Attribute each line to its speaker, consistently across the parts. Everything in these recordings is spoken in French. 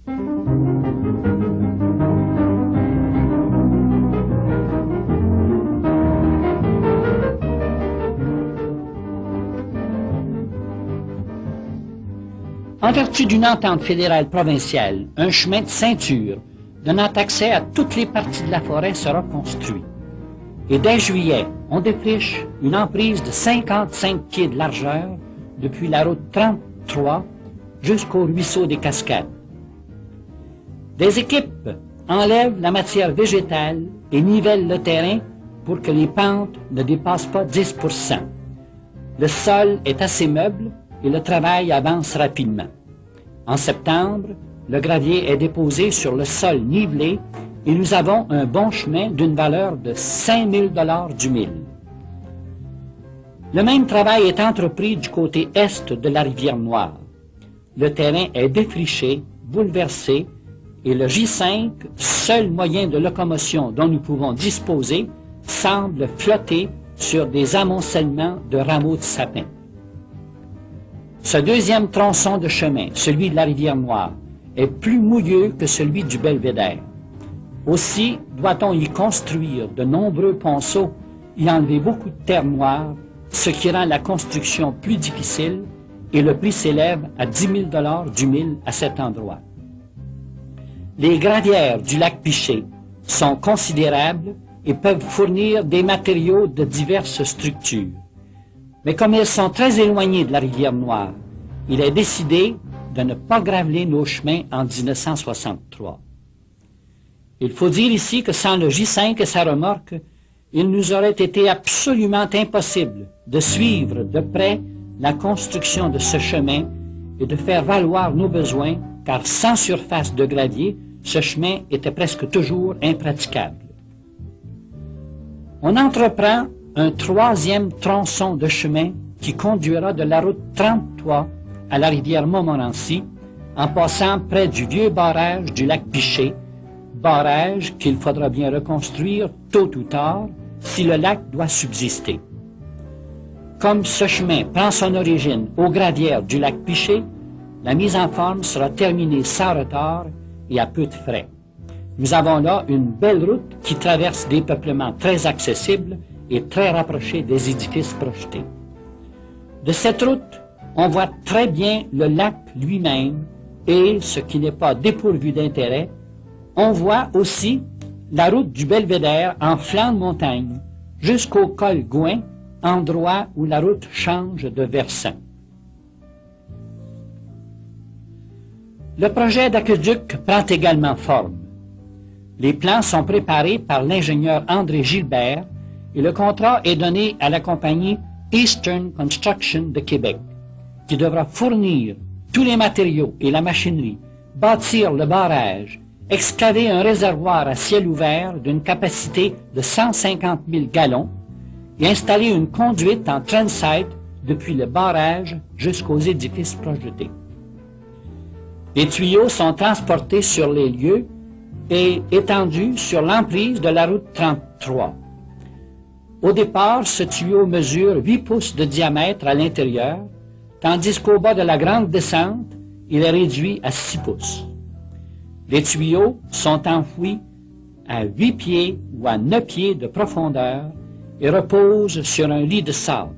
Speaker 1: En vertu d'une entente fédérale provinciale, un chemin de ceinture donnant accès à toutes les parties de la forêt sera construit. Et dès juillet, on défriche une emprise de 55 pieds de largeur depuis la route 33 jusqu'au ruisseau des Cascades. Des équipes enlèvent la matière végétale et nivellent le terrain pour que les pentes ne dépassent pas 10%. Le sol est assez meuble et le travail avance rapidement. En septembre, le gravier est déposé sur le sol nivelé et nous avons un bon chemin d'une valeur de 5 000 $ du mille. Le même travail est entrepris du côté est de la rivière Noire. Le terrain est défriché, bouleversé, et le J5, seul moyen de locomotion dont nous pouvons disposer, semble flotter sur des amoncellements de rameaux de sapin. Ce deuxième tronçon de chemin, celui de la rivière Noire, est plus mouilleux que celui du Belvédère. Aussi doit-on y construire de nombreux ponceaux, y enlever beaucoup de terre noire, ce qui rend la construction plus difficile, et le prix s'élève à 10 000 $ du mille à cet endroit. Les gravières du lac Piché sont considérables et peuvent fournir des matériaux de diverses structures. Mais comme elles sont très éloignées de la rivière Noire, il est décidé de ne pas graveler nos chemins en 1963. Il faut dire ici que sans le J5 et sa remorque, il nous aurait été absolument impossible de suivre de près la construction de ce chemin et de faire valoir nos besoins, car sans surface de gravier, ce chemin était presque toujours impraticable. On entreprend un troisième tronçon de chemin qui conduira de la route 33 à la rivière Montmorency, en passant près du vieux barrage du lac Piché, barrage qu'il faudra bien reconstruire tôt ou tard si le lac doit subsister. Comme ce chemin prend son origine aux gravières du lac Piché, la mise en forme sera terminée sans retard et à peu de frais. Nous avons là une belle route qui traverse des peuplements très accessibles et très rapprochés des édifices projetés. De cette route, on voit très bien le lac lui-même et, ce qui n'est pas dépourvu d'intérêt, on voit aussi la route du Belvédère en flanc de montagne jusqu'au col Gouin, endroit où la route change de versant. Le projet d'aqueduc prend également forme. Les plans sont préparés par l'ingénieur André Gilbert et le contrat est donné à la compagnie Eastern Construction de Québec, qui devra fournir tous les matériaux et la machinerie, bâtir le barrage, excaver un réservoir à ciel ouvert d'une capacité de 150 000 gallons et installer une conduite en transite depuis le barrage jusqu'aux édifices projetés. Les tuyaux sont transportés sur les lieux et étendus sur l'emprise de la route 33. Au départ, ce tuyau mesure 8 pouces de diamètre à l'intérieur, tandis qu'au bas de la grande descente, il est réduit à 6 pouces. Les tuyaux sont enfouis à 8 pieds ou à 9 pieds de profondeur et reposent sur un lit de sable.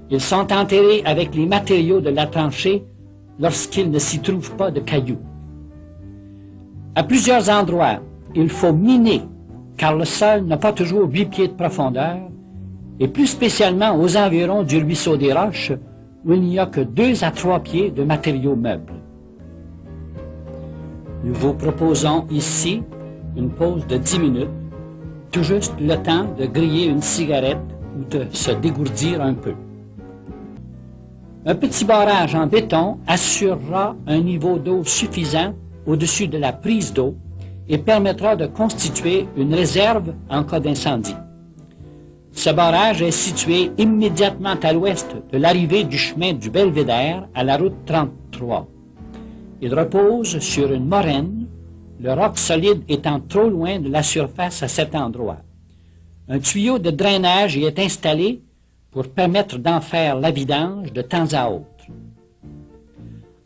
Speaker 1: Ils sont enterrés avec les matériaux de la tranchée lorsqu'il ne s'y trouve pas de cailloux. À plusieurs endroits, il faut miner, car le sol n'a pas toujours 8 pieds de profondeur, et plus spécialement aux environs du ruisseau des Roches, où il n'y a que 2 à 3 pieds de matériaux meubles. Nous vous proposons ici une pause de 10 minutes, tout juste le temps de griller une cigarette ou de se dégourdir un peu. Un petit barrage en béton assurera un niveau d'eau suffisant au-dessus de la prise d'eau et permettra de constituer une réserve en cas d'incendie. Ce barrage est situé immédiatement à l'ouest de l'arrivée du chemin du Belvédère à la route 33. Il repose sur une moraine, le roc solide étant trop loin de la surface à cet endroit. Un tuyau de drainage y est installé pour permettre d'en faire la vidange de temps à autre.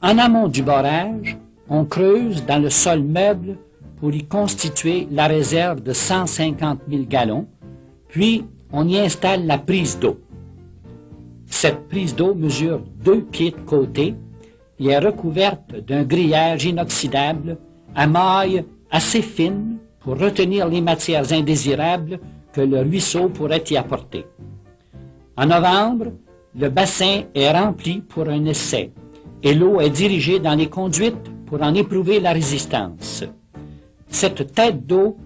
Speaker 1: En amont du barrage, on creuse dans le sol meuble pour y constituer la réserve de 150 000 gallons, puis on y installe la prise d'eau. Cette prise d'eau mesure 2 pieds de côté et est recouverte d'un grillage inoxydable à mailles assez fines pour retenir les matières indésirables que le ruisseau pourrait y apporter. En novembre, le bassin est rempli pour un essai et l'eau est dirigée dans les conduites pour en éprouver la résistance. Cette tête d'eau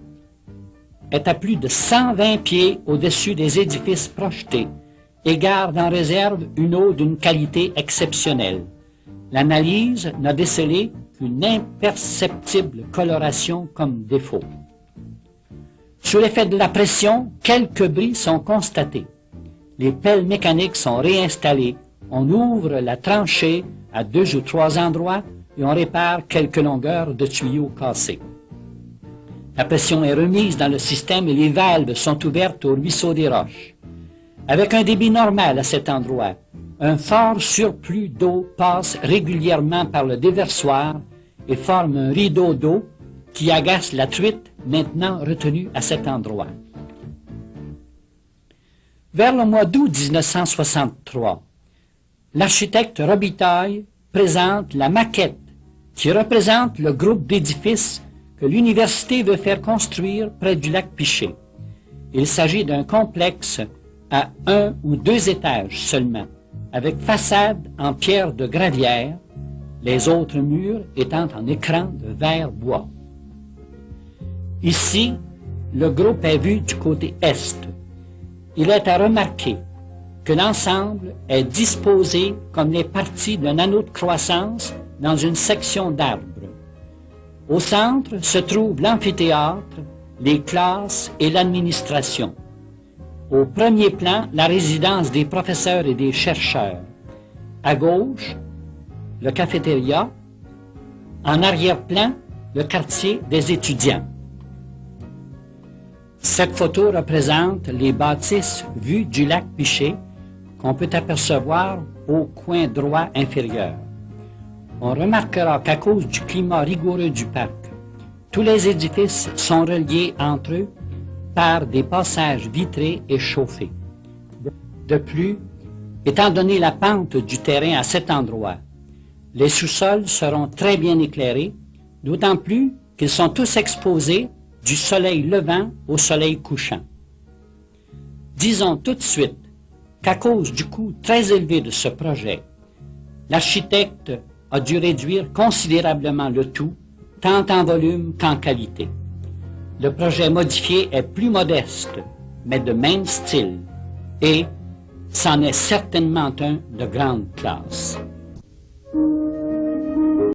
Speaker 1: est à plus de 120 pieds au-dessus des édifices projetés et garde en réserve une eau d'une qualité exceptionnelle. L'analyse n'a décelé qu'une imperceptible coloration comme défaut. Sous l'effet de la pression, quelques bris sont constatés. Les pelles mécaniques sont réinstallées, on ouvre la tranchée à 2 ou 3 endroits et on répare quelques longueurs de tuyaux cassés. La pression est remise dans le système et les valves sont ouvertes au ruisseau des Roches. Avec un débit normal à cet endroit, un fort surplus d'eau passe régulièrement par le déversoir et forme un rideau d'eau qui agace la truite maintenant retenue à cet endroit. Vers le mois d'août 1963, l'architecte Robitaille présente la maquette qui représente le groupe d'édifices que l'université veut faire construire près du lac Piché. Il s'agit d'un complexe à 1 ou 2 étages seulement, avec façade en pierre de gravière, les autres murs étant en écran de verre-bois. Ici, le groupe est vu du côté est. Il est à remarquer que l'ensemble est disposé comme les parties d'un anneau de croissance dans une section d'arbre. Au centre se trouve l'amphithéâtre, les classes et l'administration. Au premier plan, la résidence des professeurs et des chercheurs. À gauche, le cafétéria. En arrière-plan, le quartier des étudiants. Cette photo représente les bâtisses vues du lac Piché qu'on peut apercevoir au coin droit inférieur. On remarquera qu'à cause du climat rigoureux du parc, tous les édifices sont reliés entre eux par des passages vitrés et chauffés. De plus, étant donné la pente du terrain à cet endroit, les sous-sols seront très bien éclairés, d'autant plus qu'ils sont tous exposés du soleil levant au soleil couchant. Disons tout de suite qu'à cause du coût très élevé de ce projet, l'architecte a dû réduire considérablement le tout, tant en volume qu'en qualité. Le projet modifié est plus modeste, mais de même style, et c'en est certainement un de grande classe.